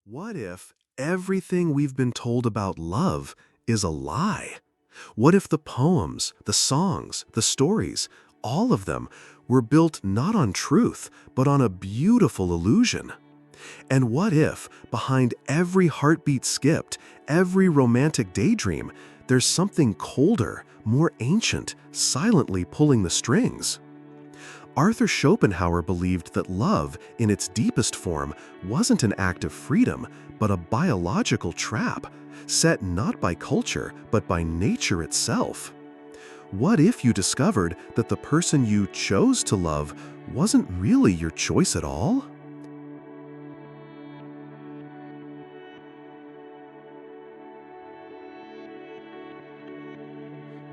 What if everything we've been told about love is a lie? What if the poems, the songs, the stories, all of them were built not on truth, but on a beautiful illusion? And what if, behind every heartbeat skipped, every romantic daydream, there's something colder, more ancient, silently pulling the strings? Arthur Schopenhauer believed that love, in its deepest form, wasn't an act of freedom, but a biological trap, set not by culture, but by nature itself. What if you discovered that the person you chose to love wasn't really your choice at all?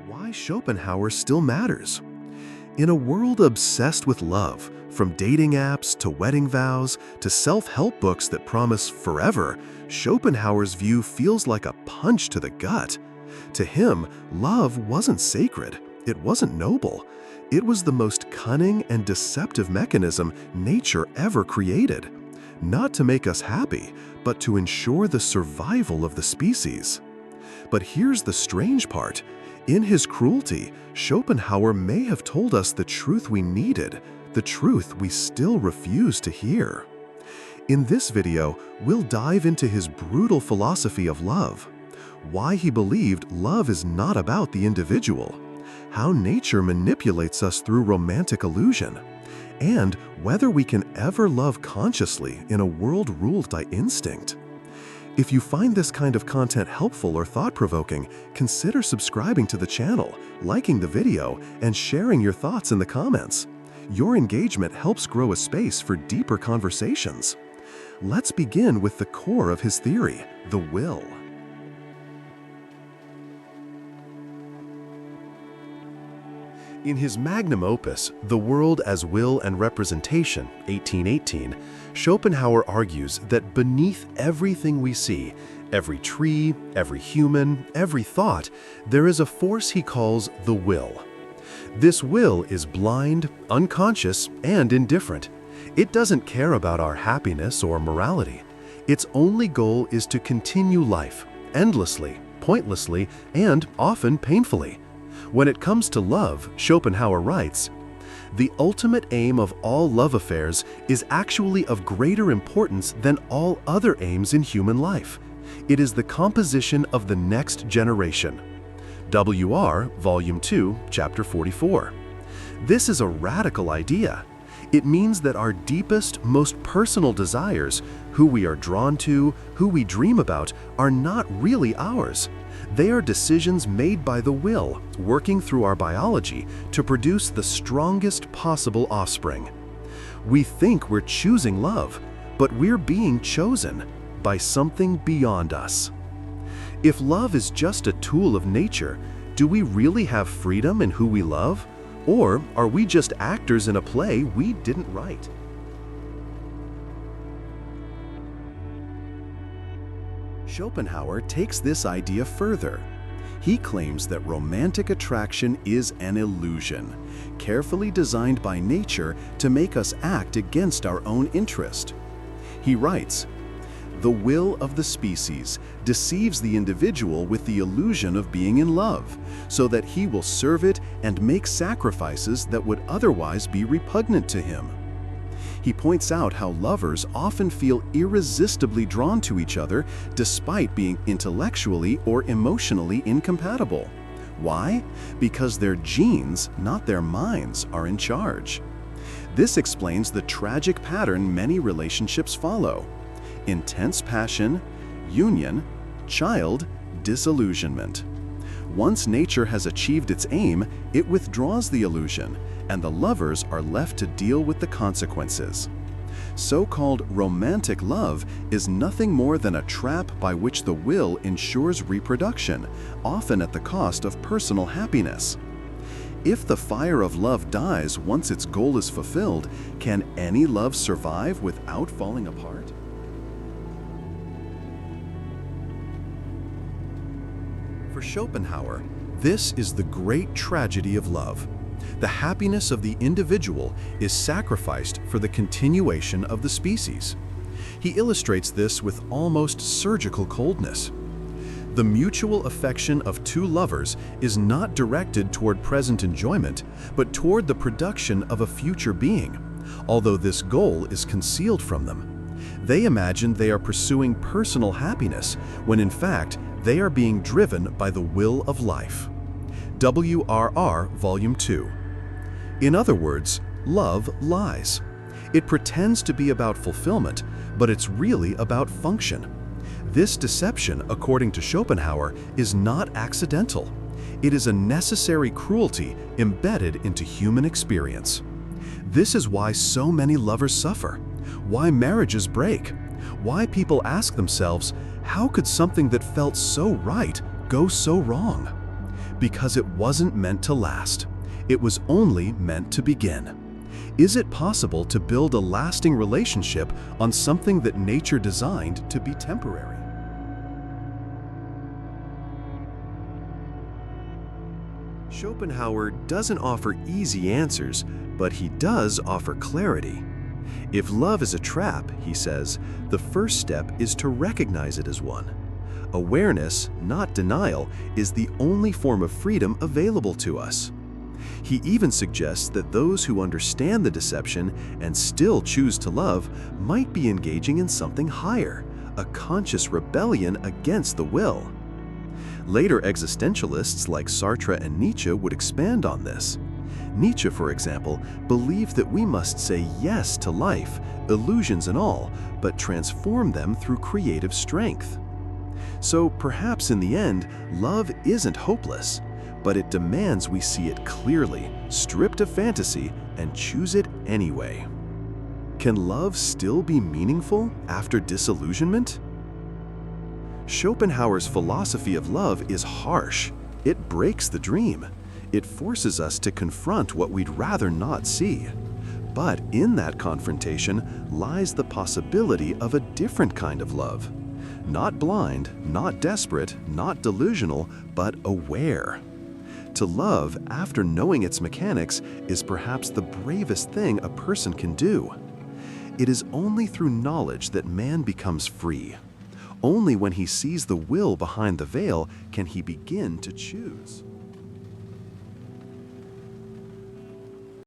Why Schopenhauer still matters. In a world obsessed with love, from dating apps to wedding vows to self-help books that promise forever, Schopenhauer's view feels like a punch to the gut. To him, love wasn't sacred, it wasn't noble. It was the most cunning and deceptive mechanism nature ever created. Not to make us happy, but to ensure the survival of the species. But here's the strange part. In his cruelty, Schopenhauer may have told us the truth we needed, the truth we still refuse to hear. In this video, we'll dive into his brutal philosophy of love, why he believed love is not about the individual, how nature manipulates us through romantic illusion, and whether we can ever love consciously in a world ruled by instinct. If you find this kind of content helpful or thought-provoking, consider subscribing to the channel, liking the video, and sharing your thoughts in the comments. Your engagement helps grow a space for deeper conversations. Let's begin with the core of his theory, the will. In his magnum opus, The World as Will and Representation, 1818, Schopenhauer argues that beneath everything we see, every tree, every human, every thought, there is a force he calls the will. This will is blind, unconscious, and indifferent. It doesn't care about our happiness or morality. Its only goal is to continue life, endlessly, pointlessly, and often painfully. When it comes to love, Schopenhauer writes, "The ultimate aim of all love affairs is actually of greater importance than all other aims in human life. It is the composition of the next generation." W.R., Volume 2, Chapter 44. This is a radical idea. It means that our deepest, most personal desires, who we are drawn to, who we dream about, are not really ours. They are decisions made by the will, working through our biology to produce the strongest possible offspring. We think we're choosing love, but we're being chosen by something beyond us. If love is just a tool of nature, do we really have freedom in who we love? Or are we just actors in a play we didn't write? Schopenhauer takes this idea further. He claims that romantic attraction is an illusion, carefully designed by nature to make us act against our own interest. He writes, "The will of the species deceives the individual with the illusion of being in love, so that he will serve it and make sacrifices that would otherwise be repugnant to him." He points out how lovers often feel irresistibly drawn to each other despite being intellectually or emotionally incompatible. Why? Because their genes, not their minds, are in charge. This explains the tragic pattern many relationships follow: intense passion, union, child, disillusionment. Once nature has achieved its aim, it withdraws the illusion, and the lovers are left to deal with the consequences. So-called romantic love is nothing more than a trap by which the will ensures reproduction, often at the cost of personal happiness. If the fire of love dies once its goal is fulfilled, can any love survive without falling apart? For Schopenhauer, this is the great tragedy of love. The happiness of the individual is sacrificed for the continuation of the species. He illustrates this with almost surgical coldness. The mutual affection of two lovers is not directed toward present enjoyment, but toward the production of a future being, although this goal is concealed from them. They imagine they are pursuing personal happiness, when in fact, they are being driven by the will of life. WRR Volume 2. In other words, love lies. It pretends to be about fulfillment, but it's really about function. This deception, according to Schopenhauer, is not accidental. It is a necessary cruelty embedded into human experience. This is why so many lovers suffer, why marriages break, why people ask themselves, how could something that felt so right go so wrong? Because it wasn't meant to last. It was only meant to begin. Is it possible to build a lasting relationship on something that nature designed to be temporary? Schopenhauer doesn't offer easy answers, but he does offer clarity. If love is a trap, he says, the first step is to recognize it as one. Awareness, not denial, is the only form of freedom available to us. He even suggests that those who understand the deception and still choose to love might be engaging in something higher, a conscious rebellion against the will. Later existentialists like Sartre and Nietzsche would expand on this. Nietzsche, for example, believed that we must say yes to life, illusions and all, but transform them through creative strength. So perhaps in the end, love isn't hopeless, but it demands we see it clearly, stripped of fantasy, and choose it anyway. Can love still be meaningful after disillusionment? Schopenhauer's philosophy of love is harsh. It breaks the dream. It forces us to confront what we'd rather not see. But in that confrontation lies the possibility of a different kind of love. Not blind, not desperate, not delusional, but aware. To love after knowing its mechanics is perhaps the bravest thing a person can do. It is only through knowledge that man becomes free. Only when he sees the will behind the veil can he begin to choose.